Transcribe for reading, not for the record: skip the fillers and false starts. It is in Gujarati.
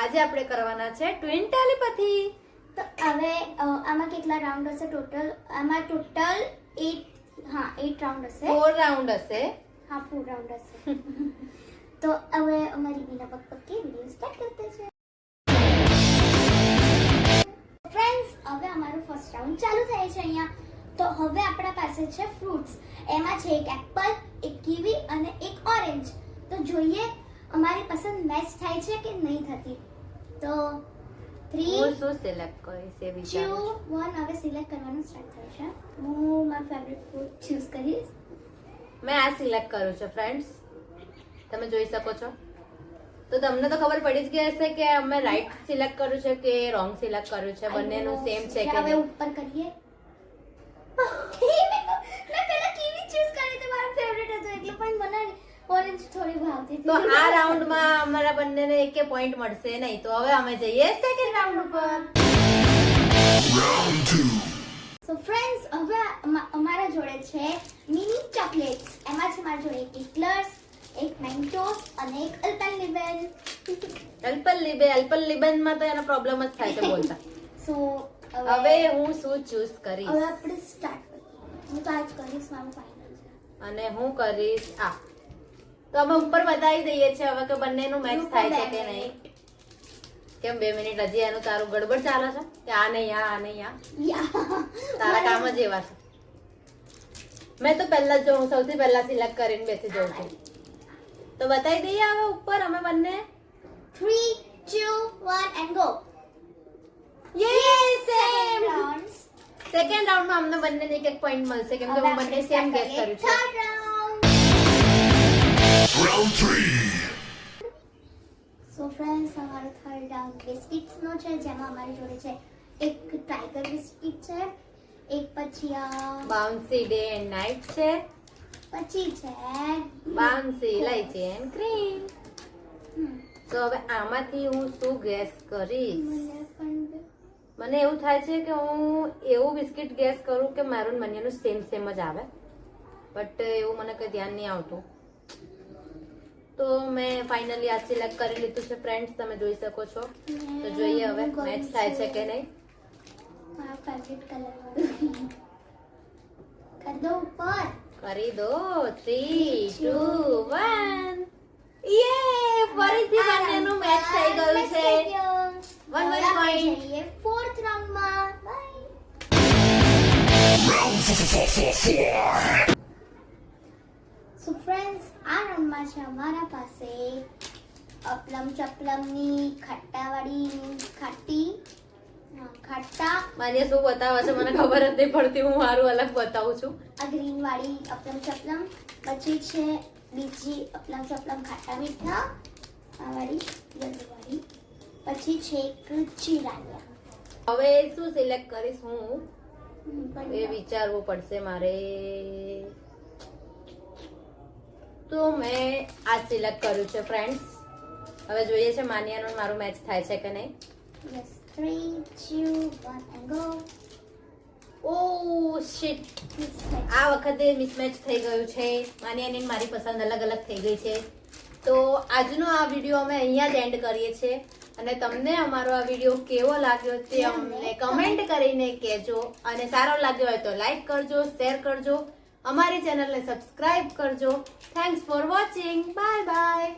આજે આપણે કરવાના છે ટ્વિન ટેલિપેથી. તો હવે આમાં કેટલા રાઉન્ડ હશે ટોટલ? આમાં ટોટલ 8 રાઉન્ડ હશે. 4 રાઉન્ડ હશે. હા 4 રાઉન્ડ હશે. તો હવે અમારી બીના પપ્પા વિડિયો સ્ટાર્ટ કરते છે. ફ્રેન્ડ્સ, હવે અમારું ફર્સ્ટ રાઉન્ડ ચાલુ થાય છે અહીંયા. તો હવે આપણા પાસે છે ફ્રૂટ્સ. એમાં છે એક એપલ, એક કીવી અને એક ઓરેન્જ. તો જોઈએ અમારી પસંદ મેચ થાય છે કે નહીં થતી. તો 3 હું શું સિલેક્ટ કરીશ એ 2 વિચારું 1 હવે સિલેક્ટ કરવાનું સ્ટાર્ટ થાય છે. હું મારું ફેવરિટ ફૂડ ચૂઝ કરીશ. મેં આ સિલેક્ટ કર્યું છે ફ્રેન્ડ્સ, તમે જોઈ શકો છો. તો તમને તો ખબર પડી જ ગઈ હશે કે અમે રાઈટ સિલેક્ટ કર્યું છે કે રોંગ સિલેક્ટ કર્યું છે. બંનેનું સેમ છે કે હવે નહીં. ઉપર કરીએ. મેં પહેલા કીવી ચૂઝ કરી તો મારો ફેવરિટ હતો એટલે પણ મને ઓરેન્જ થોડી ભાવતી હતી. તો આ રાઉન્ડમાં અમારા બંનેને એકે પોઈન્ટ મળશે નહીં. તો હવે અમે જઈએ સેકન્ડ રાઉન્ડ ઉપર. સો ફ્રેન્ડ્સ, હવે અમારા જોડે છે મિની ચોકલેટ્સ. એમાં છે મારા જોડે એક હિટલર્સ, એક મેન્ટોસ અને એક અલ્પનલીબેન. અલ્પનલીબેન માં તો એનો પ્રોબ્લેમ જ થાય છે બોલતા. સો હવે હું શું ચૂઝ કરીશ? હવે આપણે સ્ટાર્ટ કરીએ. હું તો આજ કરીશ, મારું ફાઇનલ છે. અને હું કરીશ આ. તો અમે ઉપર બતાવી દઈએ છીએ હવે કે બંનેનું મેચ થાય છે કે નહીં. કેમ 2 મિનિટ હજી એનું તારું ગડબડ ચાલે છે કે આ નહીં આ નહીં આ? તારા કામ જ એવા છે. મેં તો પહેલા જ હું સૌથી પહેલા સિલેક્ટ કરીને બેસી જાઉં છું. તો બતાવી દઈએ હવે ઉપર અમે બંને. 3 2 1 and go. Yes same. Rounds. Second રાઉન્ડમાં અમને બંનેને એક પોઈન્ટ મળશે કેમ કે અમે બંને સેમ ગેસ કર્યું છે. Third round. Round 3. So friends, અમારો થર્ડ રાઉન્ડ બિસ્કિટ્સ નો છે, જેમાં અમારી જોડે છે એક ટાઈગર બિસ્કિટ છે, એક પછી આ બાઉન્સી ડે એન્ડ નાઇટ છે, પછી છે બાઉન્સી ઇલાયચી એન્ડ ક્રીમ. હમ, તો હવે આમાંથી હું શું ગેસ કરીશ? મને પણ મને એવું થાય છે કે હું એવું બિસ્કિટ ગેસ કરું કે મારું બંનેનું સેમ જ આવે, બટ એવું મને કઈ ધ્યાન નહીં આવતું. તો મેં ફાઇનલી આ સિલેક્ટ કરી લીધું છે ફ્રેન્ડ્સ, તમે જોઈ શકો છો. તો જોઈએ હવે મેચ થાય છે કે નહીં. મારો ફેવરિટ કલર વાળો કર દો ઉપર. કરી દો. 3 2 1 યે! ફરીથી બંનેનું મેચ થઈ ગયું છે. 1 point. ફોર્થ રાઉન્ડમાં. બાય. Round 4. સો ફ્રેન્ડ્સ, આ રાઉન્ડમાં છે અમારા પાસે અપલમ ચપલમની ખાટા માન્ય શું બતાવે છે મને ખબર જ નહીં પડતી. હું મારું અલગ બતાવું છું. આ ગ્રીન વાળી અપલમ ચપલમ, પછી છે બીજી અપલમ ચપલમ ખાટા મીઠા, આ વાળી યલો વાળી, પછી છે એક ચીરાલિયા. હવે શું સિલેક્ટ કરીશ હું એ વિચારવું પડશે મારે. તો મેં આ સિલેક્ટ કર્યું છે ફ્રેન્ડ્સ. હવે જોઈએ છે માન્યાનું ને મારું મેચ થાય છે કે નહીં. Yes. 3 2 1 and go. Oh shit, આ વખતે મિસમેચ થઈ ગયું છે. માન્યાની ને મારી પસંદ અલગ અલગ થઈ ગઈ છે. તો આજનો આ વિડીયો અમે અહીંયા જ એન્ડ કરીએ છીએ. અને તમને અમારો આ વિડીયો કેવો લાગ્યો તે અમને કમેન્ટ કરીને કહેજો. અને સારો લાગ્યો હોય તો લાઈક કરજો, શેર કરજો, અમારી ચેનલને સબસ્ક્રાઇબ કરજો. Thanks for watching. Bye bye.